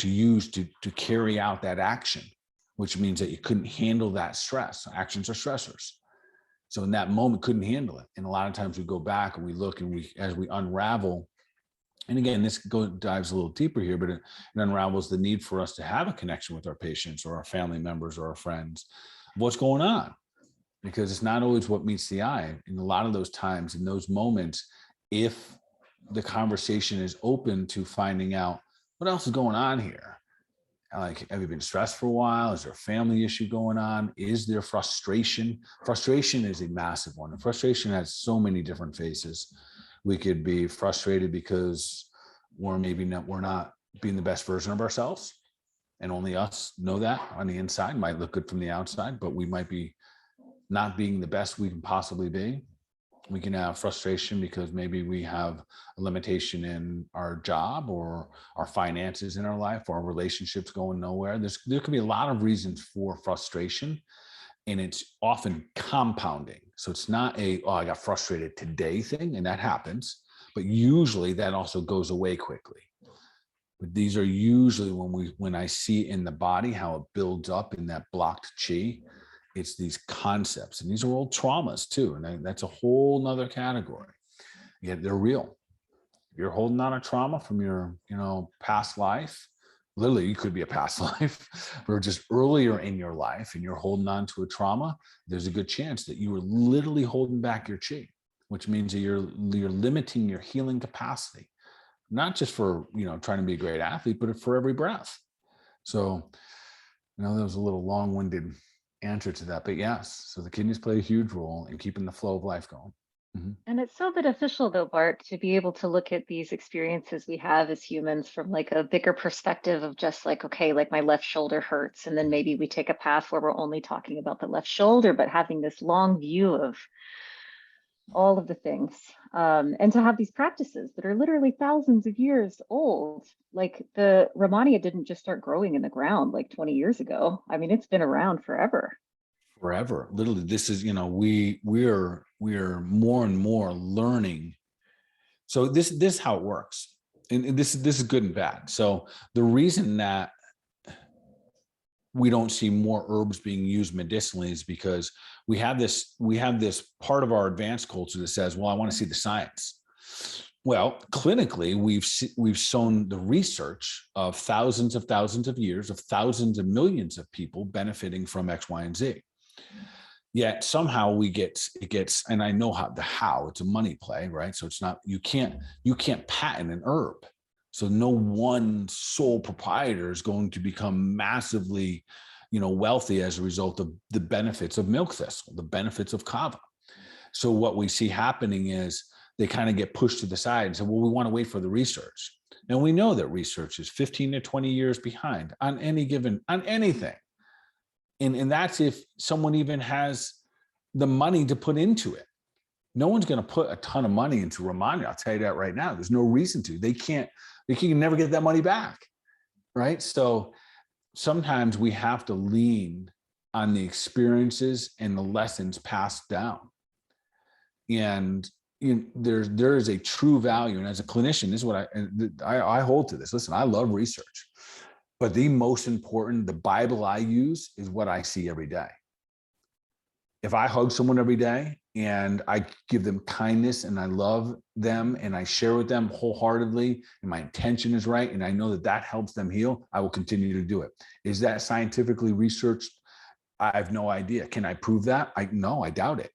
use to carry out that action, which means that you couldn't handle that stress. Actions are stressors. So in that moment, couldn't handle it. And a lot of times we go back and we look and as we unravel, and again, this dives a little deeper here, but it unravels the need for us to have a connection with our patients or our family members or our friends. What's going on? Because it's not always what meets the eye. And a lot of those times, in those moments, if the conversation is open to finding out what else is going on here. Like, have you been stressed for a while? Is there a family issue going on? Is there frustration? Frustration is a massive one. And frustration has so many different faces. We could be frustrated because we're not being the best version of ourselves. And only us know that on the inside. Might look good from the outside, but we might be not being the best we can possibly be. We can have frustration because maybe we have a limitation in our job or our finances in our life, or our relationships going nowhere. There can be a lot of reasons for frustration, and it's often compounding. So it's not I got frustrated today thing, and that happens, but usually that also goes away quickly. But these are usually when I see in the body how it builds up in that blocked qi. It's these concepts, and these are all traumas too. And that's a whole nother category. Yet they're real. If you're holding on a trauma from your, past life, literally you could be a past life or just earlier in your life, and you're holding on to a trauma, there's a good chance that you were literally holding back your qi, which means that you're limiting your healing capacity, not just for, trying to be a great athlete, but for every breath. So, that was a little long-winded answer to that, but yes, so the kidneys play a huge role in keeping the flow of life going. Mm-hmm. And it's so beneficial though, Bart, to be able to look at these experiences we have as humans from like a bigger perspective of just like, okay, like my left shoulder hurts. And then maybe we take a path where we're only talking about the left shoulder, but having this long view of all of the things. And to have these practices that are literally thousands of years old, like the Romania didn't just start growing in the ground like 20 years ago. I mean, it's been around forever. forever. Literally, this is, we're more and more learning. So this is how it works. And this is good and bad. So the reason that we don't see more herbs being used medicinally is because we have this part of our advanced culture that says, well, I want to see the science. Well, clinically, we've shown the research of thousands of years of thousands of millions of people benefiting from X, Y, and Z. Yet somehow it gets, and I know how it's a money play, right? So it's not, you can't patent an herb. So no one sole proprietor is going to become massively, wealthy as a result of the benefits of milk thistle, the benefits of kava. So what we see happening is they kind of get pushed to the side and say, well, we want to wait for the research. And we know that research is 15 to 20 years behind on anything. And that's if someone even has the money to put into it. No one's going to put a ton of money into Romani. I'll tell you that right now. There's no reason to. They can never get that money back, right? So sometimes we have to lean on the experiences and the lessons passed down. And there is a true value. And as a clinician, this is what I hold to this. Listen, I love research, but the most important, the Bible I use is what I see every day. If I hug someone every day and I give them kindness and I love them and I share with them wholeheartedly and my intention is right and I know that helps them heal, I will continue to do it. Is that scientifically researched? I have no idea. Can I prove that? No, I doubt it.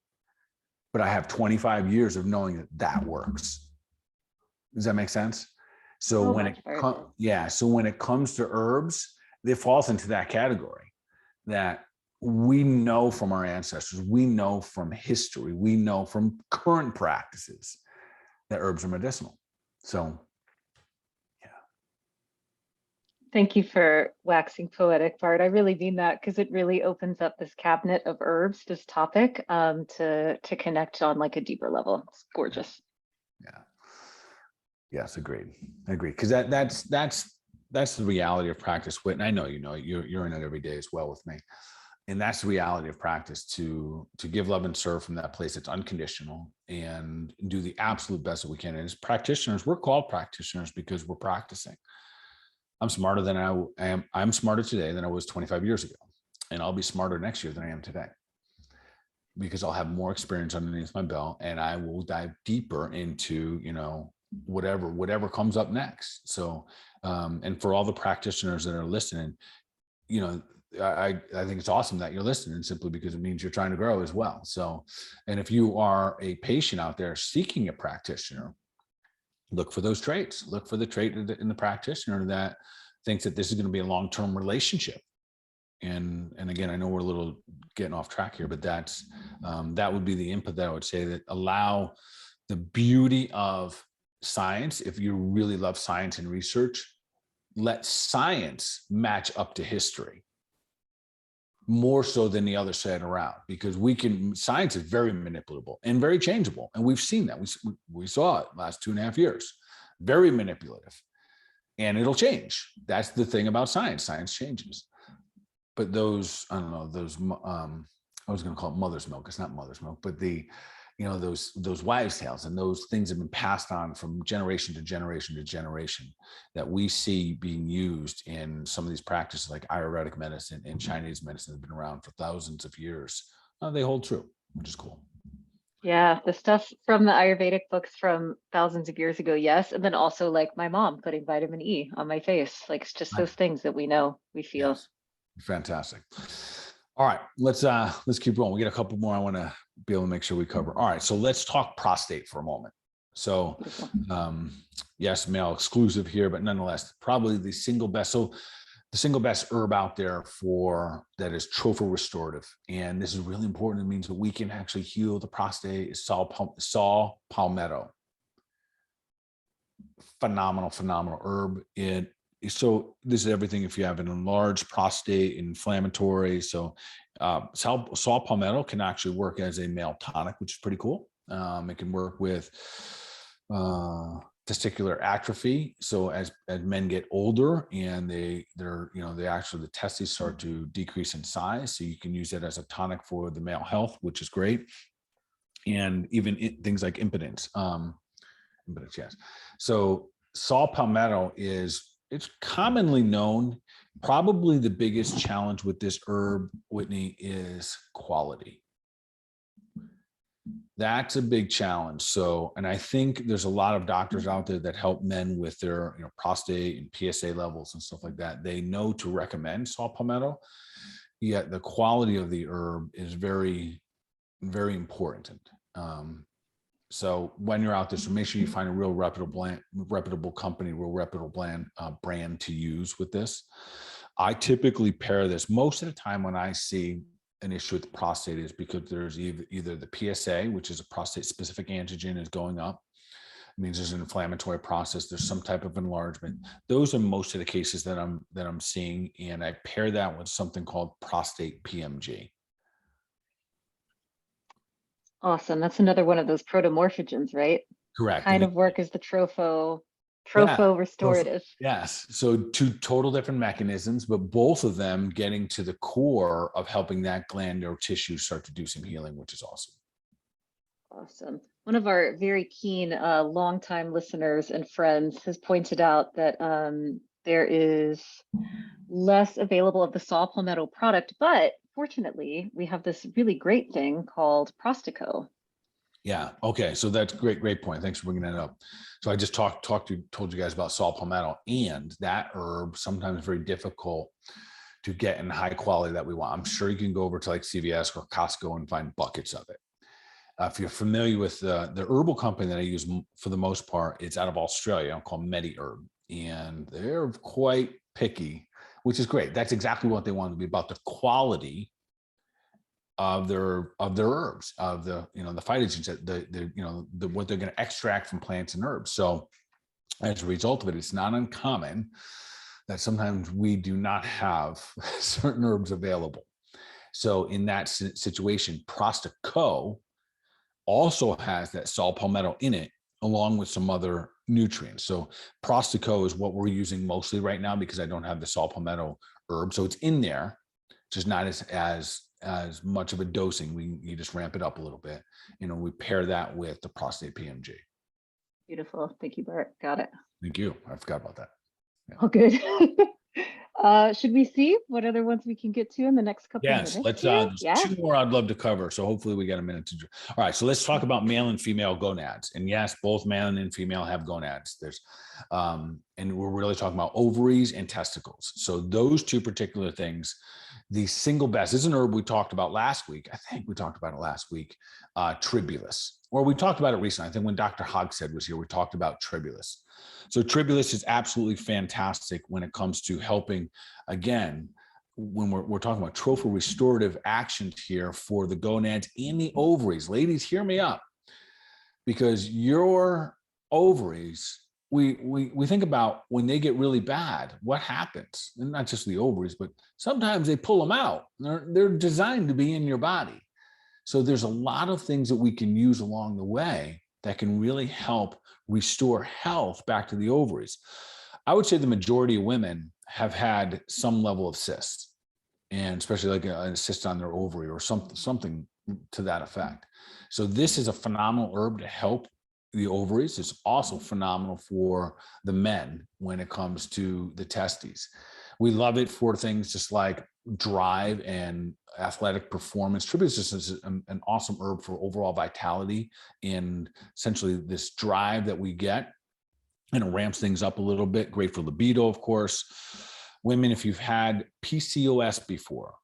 But I have 25 years of knowing that works. Does that make sense? So when it comes to herbs, it falls into that category that we know from our ancestors, we know from history, we know from current practices that herbs are medicinal. So, yeah. Thank you for waxing poetic, Bart. I really mean that because it really opens up this cabinet of herbs, this topic, to connect on like a deeper level. It's gorgeous. Yeah. Yes, agreed. Because that's the reality of practice. Whit, and I know you're in it every day as well with me. And that's the reality of practice, to give love and serve from that place that's unconditional and do the absolute best that we can. And as practitioners, we're called practitioners because we're practicing. I'm smarter than I am. I'm smarter today than I was 25 years ago. And I'll be smarter next year than I am today because I'll have more experience underneath my belt and I will dive deeper into, whatever comes up next. So, and for all the practitioners that are listening, I think it's awesome that you're listening simply because it means you're trying to grow as well. So, and if you are a patient out there seeking a practitioner, look for those traits. Look for the trait in the practitioner that thinks that this is going to be a long-term relationship. And again, I know we're a little getting off track here, but that would be the input that I would say, that allow the beauty of science. If you really love science and research, let science match up to history more so than the other side around, because science is very manipulable and very changeable. And we've seen that. We saw it last 2.5 years, very manipulative, and it'll change. That's the thing about science. Science changes. But those, I don't know, I was going to call it mother's milk. It's not mother's milk, but those wives' tales and those things have been passed on from generation to generation to generation that we see being used in some of these practices like Ayurvedic medicine and Chinese medicine that have been around for thousands of years. They hold true, which is cool. Yeah, the stuff from the Ayurvedic books from thousands of years ago, yes. And then also like my mom putting vitamin E on my face. Like it's just those things that we know, we feel. Yes. Fantastic. All right, let's keep rolling. We get a couple more I want to be able to make sure we cover. All right, so let's talk prostate for a moment. So, yes, male exclusive here, but nonetheless, probably the single best herb out there for that is trophorestorative. And this is really important. It means that we can actually heal the prostate is saw palmetto. Phenomenal herb. So this is everything. If you have an enlarged prostate, inflammatory, so saw palmetto can actually work as a male tonic, which is pretty cool. It can work with testicular atrophy. So as men get older and they actually, the testes start to decrease in size. So you can use it as a tonic for the male health, which is great. And even things like impotence. Impotence, yes. So saw palmetto it's commonly known. Probably the biggest challenge with this herb, Whitney, is quality. That's a big challenge. So, and I think there's a lot of doctors out there that help men with their, prostate and PSA levels and stuff like that. They know to recommend saw palmetto, yet the quality of the herb is very, very important. So when you're out there, so make sure you find a real reputable company, real reputable brand to use with this. I typically pair this most of the time when I see an issue with the prostate is because there's either the PSA, which is a prostate specific antigen, is going up. It means there's an inflammatory process. There's some type of enlargement. Those are most of the cases that I'm seeing. And I pair that with something called prostate PMG. Awesome. That's another one of those protomorphogens, right? Correct. Kind of work as the trophorestorative. Yes. So two total different mechanisms, but both of them getting to the core of helping that gland or tissue start to do some healing, which is awesome. Awesome. One of our very keen longtime listeners and friends has pointed out that there is less available of the saw palmetto product, but fortunately, we have this really great thing called Prostico. Yeah. Okay. So that's great point. Thanks for bringing that up. So I just told you guys about saw palmetto, and that herb sometimes very difficult to get in high quality that we want. I'm sure you can go over to like CVS or Costco and find buckets of it. If you're familiar with the herbal company that I use for the most part, it's out of Australia called MediHerb, and they're quite picky, which is great. That's exactly what they want to be about, the quality of their herbs, of the phytogens, that what they're going to extract from plants and herbs. So as a result of it, it's not uncommon that sometimes we do not have certain herbs available. So in that situation, Prostico also has that saw palmetto in it, along with some other nutrients. So Prostico is what we're using mostly right now because I don't have the saw palmetto herb. So it's in there, just not as much of a dosing. You just ramp it up a little bit. We pair that with the prostate PMG. Beautiful. Thank you, Bart. Got it. Thank you. I forgot about that. Yeah. Oh, good. Should we see what other ones we can get to in the next couple of minutes? Let's two more I'd love to cover. So hopefully we got a minute to do. All right. So let's talk about male and female gonads. And yes, both male and female have gonads. And we're really talking about ovaries and testicles. So those two particular things, the single best is an herb we talked about last week. I think we talked about it last week, tribulus, or we talked about it recently. I think when Dr. Hogshead was here, we talked about tribulus. So tribulus is absolutely fantastic when it comes to helping, again, when we're talking about trophorestorative action here for the gonads and the ovaries. Ladies, hear me up, because your ovaries, we think about when they get really bad, what happens? And not just the ovaries, but sometimes they pull them out. They're designed to be in your body. So there's a lot of things that we can use along the way that can really help restore health back to the ovaries. I would say the majority of women have had some level of cysts, and especially like a cyst on their ovary or something to that effect. So this is a phenomenal herb to help the ovaries. It's also phenomenal for the men when it comes to the testes. We love it for things just like drive and athletic performance. Tribulus is an awesome herb for overall vitality and essentially this drive that we get, and it ramps things up a little bit. Great for libido, of course. Women, if you've had PCOS before,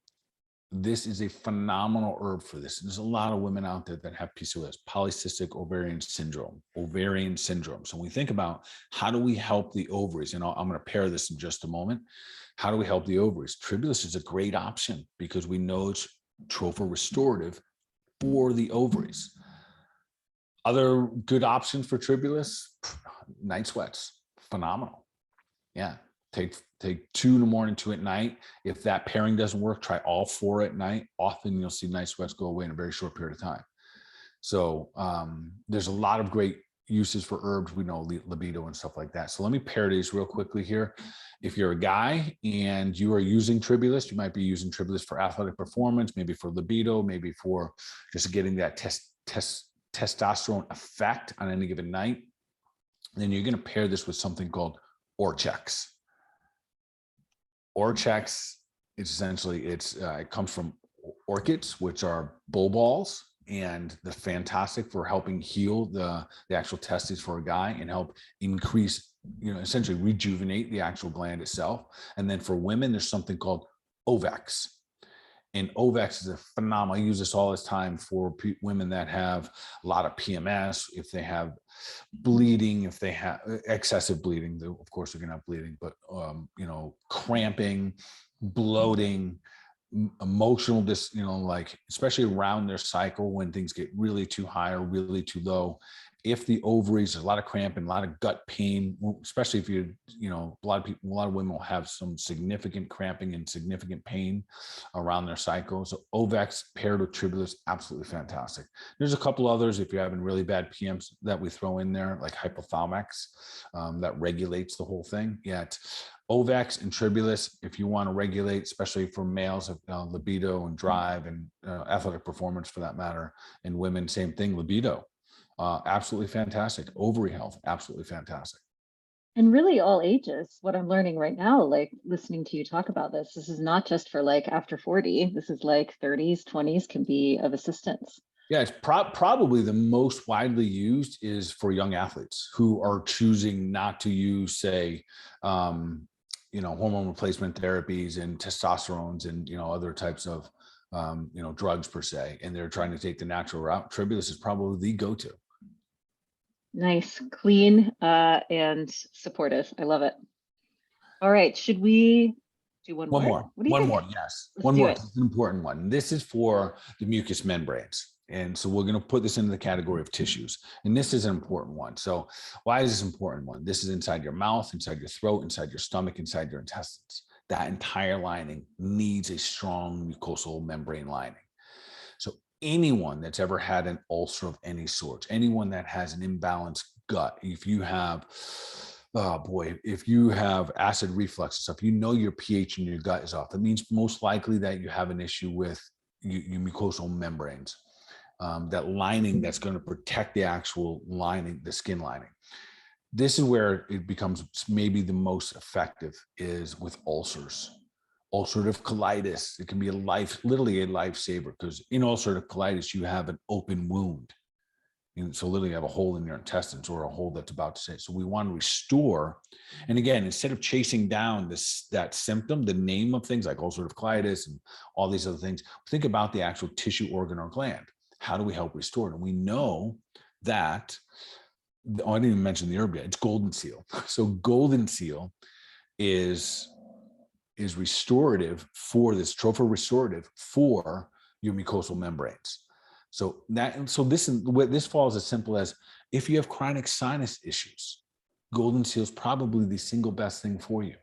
this is a phenomenal herb for this. There's a lot of women out there that have PCOS, polycystic ovarian syndrome. So when we think about how do we help the ovaries, and I'm going to pair this in just a moment. How do we help the ovaries? Tribulus is a great option because we know it's trophorestorative for the ovaries. Other good options for tribulus, night sweats, phenomenal. Yeah. Take 2 in the morning, 2 at night. If that pairing doesn't work, try all 4 at night. Often you'll see night sweats go away in a very short period of time. So there's a lot of great uses for herbs. We know libido and stuff like that. So let me pair these real quickly here. If you're a guy and you are using Tribulus, you might be using Tribulus for athletic performance, maybe for libido, maybe for just getting that testosterone effect on any given night. Then you're going to pair this with something called Orchex. Orchex is essentially, it comes from orchids, which are bulbals, and they're fantastic for helping heal the actual testes for a guy and help increase, essentially rejuvenate the actual gland itself. And then for women, there's something called Ovex. And Ovex is a phenomenal. I use this all this time for women that have a lot of PMS, if they have bleeding, if they have excessive bleeding, of course they're going to have bleeding, but, cramping, bloating, emotional, like especially around their cycle when things get really too high or really too low. If the ovaries, there's a lot of cramping, a lot of gut pain, especially if a lot of women will have some significant cramping and significant pain around their cycle. So Ovex paired with Tribulus, absolutely fantastic. There's a couple others if you're having really bad PMs that we throw in there, like hypothalamus, that regulates the whole thing. Yet Ovex and Tribulus, if you want to regulate, especially for males, libido and drive and athletic performance for that matter, and women, same thing, libido. Absolutely fantastic. Ovary health, absolutely fantastic. And really all ages. What I'm learning right now, like listening to you talk about this is not just for like after 40. This is like 30s, 20s can be of assistance. Yeah, it's probably the most widely used is for young athletes who are choosing not to use, say, hormone replacement therapies and testosterones and, other types of, drugs per se, and they're trying to take the natural route. Tribulus is probably the go-to. Nice, clean, and supportive. I love it. All right, should we do one more? What do you think? Yes. Let's One do more. it. This is an important one. This is for the mucous membranes. And so we're going to put this into the category of tissues. And this is an important one. So why is this an important one? This is inside your mouth, inside your throat, inside your stomach, inside your intestines. That entire lining needs a strong mucosal membrane lining. So anyone that's ever had an ulcer of any sort, anyone that has an imbalanced gut, if you have, if you have acid reflux stuff, your pH in your gut is off. That means most likely that you have an issue with your mucosal membranes, that lining that's going to protect the actual lining, the skin lining. This is where it becomes maybe the most effective, is with ulcers. Ulcerative colitis, it can be literally a lifesaver, because in ulcerative colitis, you have an open wound. And so literally you have a hole in your intestines, or a hole that's about to say. So we want to restore. And again, instead of chasing down that symptom, the name of things like ulcerative colitis and all these other things, think about the actual tissue, organ, or gland. How do we help restore it? And we know that, I didn't even mention the herb yet, it's golden seal. So golden seal is restorative for this, trophorestorative for your mucosal membranes. So this falls as simple as, if you have chronic sinus issues, golden seal is probably the single best thing for you.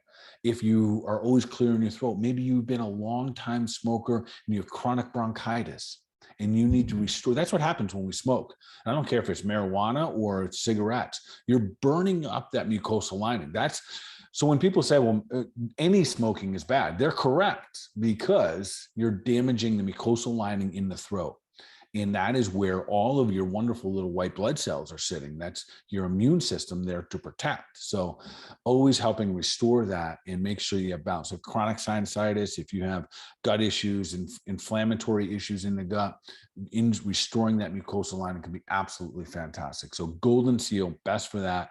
If you are always clearing your throat, maybe you've been a long time smoker and you have chronic bronchitis and you need to restore. That's what happens when we smoke. I don't care if it's marijuana or it's cigarettes. You're burning up that mucosal lining. So when people say, well, any smoking is bad, they're correct, because you're damaging the mucosal lining in the throat. And that is where all of your wonderful little white blood cells are sitting. That's your immune system there to protect. So always helping restore that and make sure you have balance. So chronic sinusitis, if you have gut issues and inflammatory issues in the gut, in restoring that mucosal lining can be absolutely fantastic. So golden seal, best for that.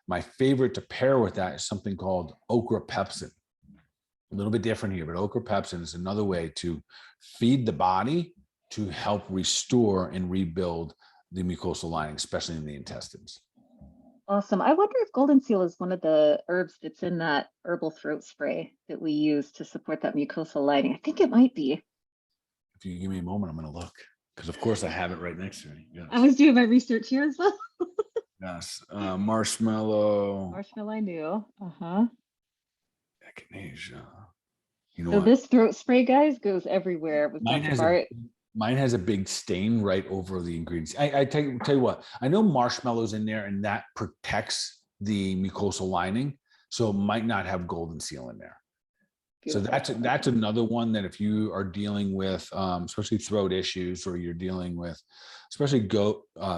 My favorite to pair with that is something called okra pepsin. A little bit different here, but okra pepsin is another way to feed the body to help restore and rebuild the mucosal lining, especially in the intestines. Awesome. I wonder if golden seal is one of the herbs that's in that herbal throat spray that we use to support that mucosal lining. I think it might be. If you give me a moment, I'm going to look, because of course I have it right next to me. Yes. I was doing my research here as well. Yes. Marshmallow. Marshmallow, I knew. Uh-huh. Echinacea. You know So what? this throat spray, guys, goes everywhere. We've got Mine the has Bart. Mine has a big stain right over the ingredients. I tell you what, I know marshmallows in there, and that protects the mucosal lining, so it might not have golden seal in there. So Beautiful. that's another one that if you are dealing with, especially throat issues, or you're dealing with, especially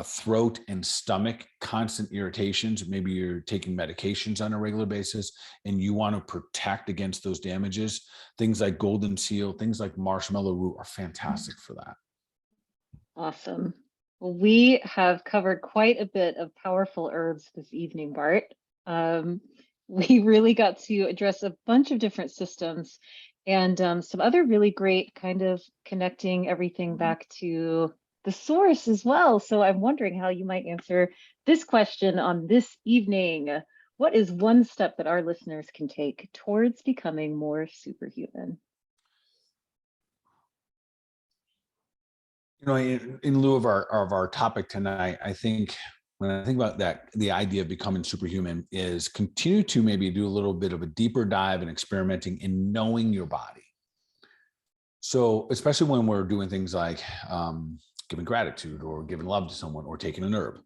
throat and stomach constant irritations, maybe you're taking medications on a regular basis, and you want to protect against those damages. Things like golden seal, things like marshmallow root are fantastic for that. Awesome. Well, we have covered quite a bit of powerful herbs this evening, Bart. We really got to address a bunch of different systems and some other really great kind of connecting everything back to the source as well. So I'm wondering how you might answer this question on this evening. What is one step that our listeners can take towards becoming more superhuman? You know, in lieu of our topic tonight, I think when I think about that, the idea of becoming superhuman is continue to maybe do a little bit of a deeper dive and experimenting in knowing your body. So, especially when we're doing things like giving gratitude or giving love to someone or taking an herb,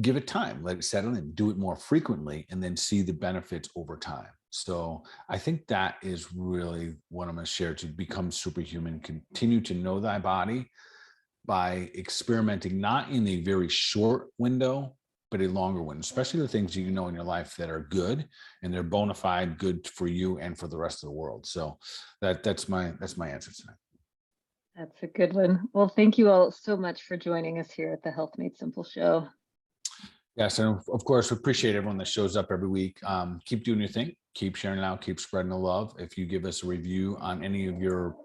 give it time, let it settle in, do it more frequently, and then see the benefits over time. So I think that is really what I'm going to share: to become superhuman, continue to know thy body by experimenting, not in a very short window, but a longer one, especially the things you know in your life that are good and they're bona fide good for you and for the rest of the world. So that's my answer tonight. That's a good one. Well, thank you all so much for joining us here at the Health Made Simple show. Yes, and of course, we appreciate everyone that shows up every week. Keep doing your thing, keep sharing it out, keep spreading the love. If you give us a review on any of your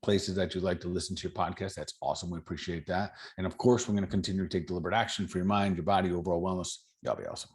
places that you'd like to listen to your podcast, that's awesome. We appreciate that. And of course, we're going to continue to take deliberate action for your mind, your body, overall wellness. Y'all be awesome.